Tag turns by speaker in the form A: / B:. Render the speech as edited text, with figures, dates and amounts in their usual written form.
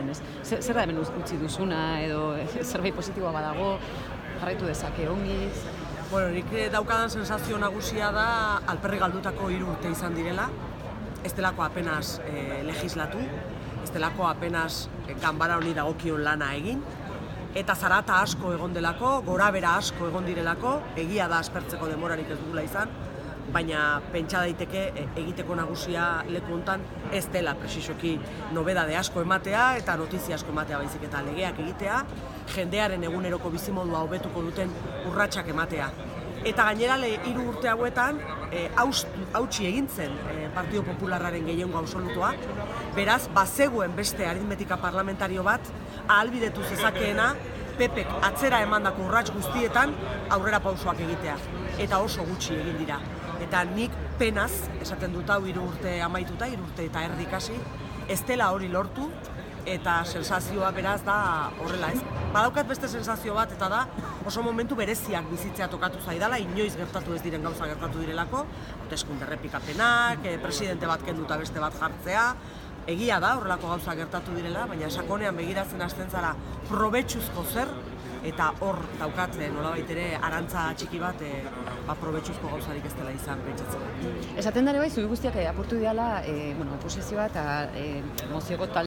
A: zen, ez? Zer da hemen utzi duzuna, edo zerbait positiboa badago, jarraitu dezake ongi?
B: Bueno, nik daukadan sensazio nagusia da alperrik galdutako 3 urte izan direla, ez delako apenas legislatu, ez delako apenas ganbara honi dagokion lana egin, eta zarata asko egon delako, gorabera asko egon direlako, egia da aspertzeko demorarik ez dugula izan, baina pentsa daiteke egiteko nagusia leku hontan ez dela presisoki nobedade asko ematea eta notizia asko ematea, baizik eta legeak egitea, jendearen eguneroko bizimodua hobetuko duten urratsak ematea. Eta gainera 3 urte hauetan hautsi egin zen Partido Popularraren gehiengo absolutua, beraz bazegoen beste aritmetika parlamentario bat ahalbidetu zezakeena PPek atzera emandako urrats guztietan aurrera pausoak egitea, eta oso gutxi egin dira. Eta nik penaz, esaten dut hau 3 urte amaituta, 3 urte eta erdi kasi, ez dela hori lortu, eta sensazioa beraz da horrela, ez? Badaukat beste sensazio bat, eta da oso momentu bereziak bizitzea tokatu zaidala, inoiz gertatu ez diren gauza gertatu direlako, hauteskunde errepikapenak, presidente bat kenduta beste bat jartzea, egia da horrelako gauza gertatu direla, baina sakonean begiratzen hasten zara probetxuzko zer, eta hor daukat nolabait ere arantza txiki bat probetxuzko gauzarik ez dela izan pentsatzen.
A: Esaten dara bai, zubi guztiak apurtu diala oposizioa eta mozioko talde